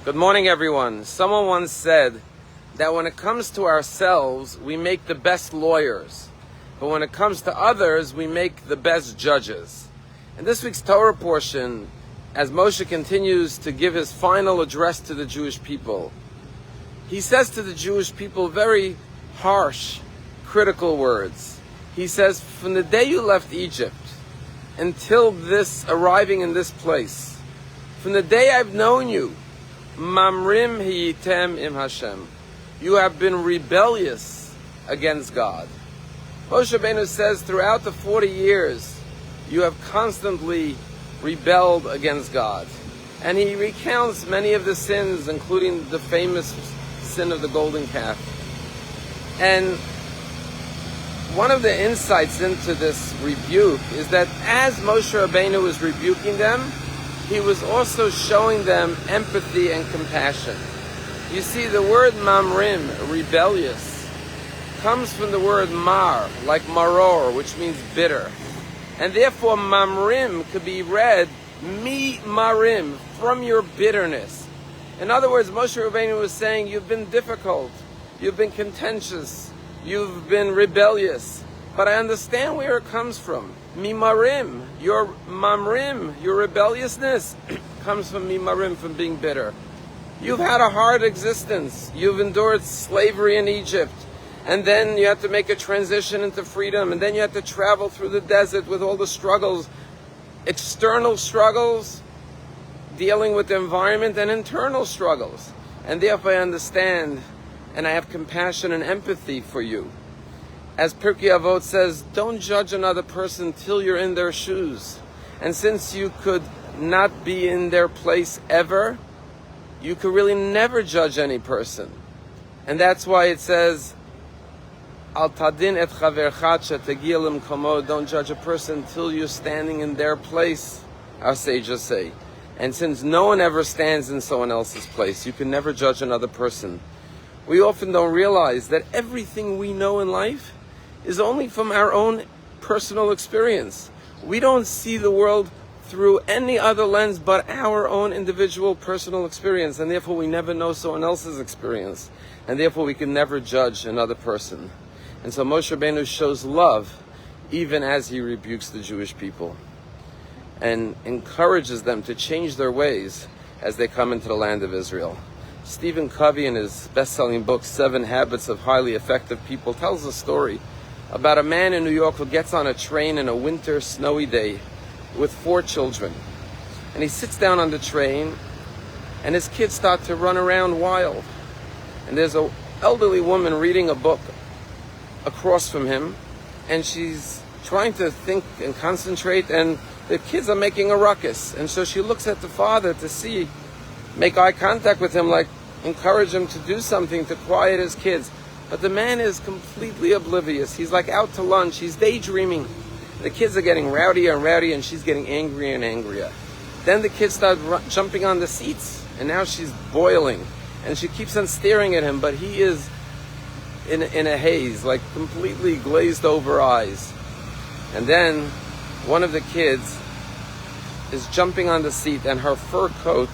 Good morning, everyone. Someone once said that when it comes to ourselves, we make the best lawyers. But when it comes to others, we make the best judges. In this week's Torah portion, as Moshe continues to give his final address to the Jewish people, he says to the Jewish people very harsh, critical words. He says, from the day you left Egypt until this arriving in this place, from the day I've known you, Mamrim hiyitem im Hashem, you have been rebellious against God. Moshe Rabbeinu says, throughout the 40 years, you have constantly rebelled against God. And he recounts many of the sins, including the famous sin of the golden calf. And one of the insights into this rebuke is that as Moshe Rabbeinu was rebuking them, he was also showing them empathy and compassion. You see, the word mamrim, rebellious, comes from the word mar, like maror, which means bitter. And therefore mamrim could be read mi marim, from your bitterness. In other words, Moshe Rabbeinu was saying, you've been difficult, you've been contentious, you've been rebellious, but I understand where it comes from. Mimarim, your mamrim, your rebelliousness comes from mimarim, from being bitter. You've had a hard existence. You've endured slavery in Egypt, and then you had to make a transition into freedom, and then you had to travel through the desert with all the struggles, external struggles, dealing with the environment, and internal struggles. And therefore I understand, and I have compassion and empathy for you. As Pirkei Avot says, don't judge another person till you're in their shoes. And since you could not be in their place ever, you could really never judge any person. And that's why it says, Al tadin et chavercha shetegia lemkomo, don't judge a person till you're standing in their place, our sages say. And since no one ever stands in someone else's place, you can never judge another person. We often don't realize that everything we know in life is only from our own personal experience. We don't see the world through any other lens but our own individual personal experience, and therefore we never know someone else's experience, and therefore we can never judge another person. And so Moshe Rabbeinu shows love even as he rebukes the Jewish people and encourages them to change their ways as they come into the land of Israel. Stephen Covey, in his best-selling book, 7 Habits of Highly Effective People, tells a story about a man in New York who gets on a train in a winter snowy day with 4 children. And he sits down on the train, and his kids start to run around wild. And there's an elderly woman reading a book across from him, and she's trying to think and concentrate, and the kids are making a ruckus. And so she looks at the father to make eye contact with him, like encourage him to do something to quiet his kids. But the man is completely oblivious. He's like out to lunch. He's daydreaming. The kids are getting rowdier and rowdier, and she's getting angrier and angrier. Then the kids start jumping on the seats, and now she's boiling. And she keeps on staring at him, but he is in a haze, like completely glazed over eyes. And then one of the kids is jumping on the seat, and her fur coat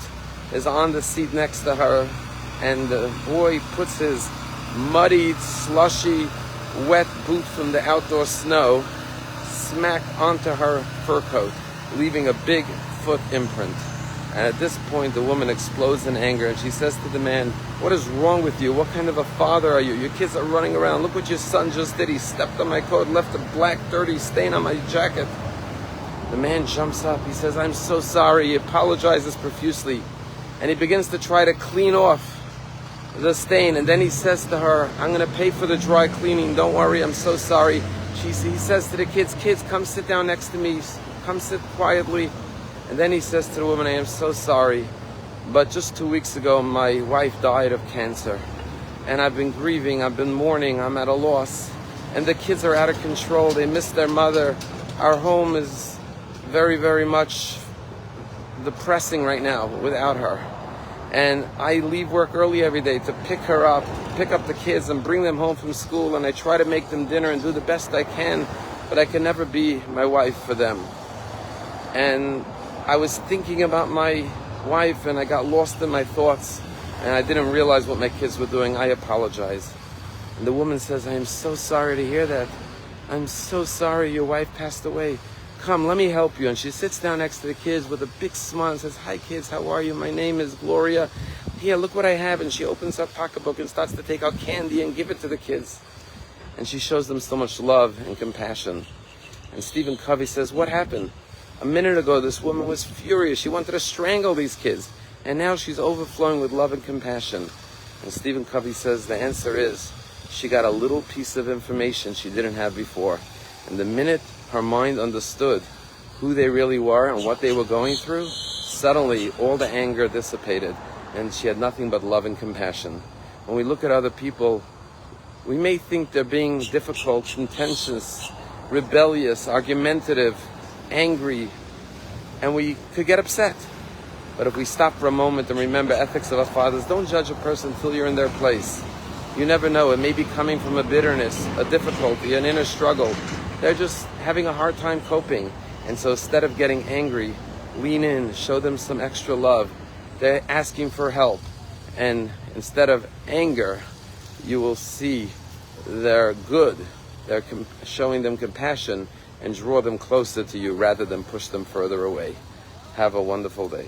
is on the seat next to her. And the boy puts his muddy, slushy, wet boot from the outdoor snow smack onto her fur coat, leaving a big foot imprint. And at this point, the woman explodes in anger, and she says to the man, what is wrong with you? What kind of a father are you? Your kids are running around. Look what your son just did. He stepped on my coat, left a black, dirty stain on my jacket. The man jumps up. He says, I'm so sorry. He apologizes profusely. And he begins to try to clean off the stain, and then he says to her, I'm going to pay for the dry cleaning, don't worry, I'm so sorry. He says to the kids, come sit down next to me, come sit quietly. And then he says to the woman, I am so sorry, but just 2 weeks ago my wife died of cancer, and I've been grieving, I've been mourning, I'm at a loss, and the kids are out of control, they miss their mother. Our home is very, very much depressing right now without her. And I leave work early every day to pick up the kids and bring them home from school, and I try to make them dinner and do the best I can, but I can never be my wife for them. And I was thinking about my wife and I got lost in my thoughts and I didn't realize what my kids were doing. I apologize. And the woman says, I am so sorry to hear that. I'm so sorry your wife passed away. Come, let me help you. And she sits down next to the kids with a big smile and says, hi kids, how are you? My name is Gloria. Here, look what I have. And she opens her pocketbook and starts to take out candy and give it to the kids. And she shows them so much love and compassion. And Stephen Covey says, what happened? A minute ago, this woman was furious. She wanted to strangle these kids. And now she's overflowing with love and compassion. And Stephen Covey says the answer is, she got a little piece of information she didn't have before. And the minute her mind understood who they really were and what they were going through, suddenly all the anger dissipated. And she had nothing but love and compassion. When we look at other people, we may think they're being difficult, contentious, rebellious, argumentative, angry, and we could get upset. But if we stop for a moment and remember ethics of our fathers, don't judge a person until you're in their place. You never know, it may be coming from a bitterness, a difficulty, an inner struggle. They're just having a hard time coping. And so instead of getting angry, lean in, show them some extra love. They're asking for help. And instead of anger, you will see they're good. They're showing them compassion and draw them closer to you rather than push them further away. Have a wonderful day.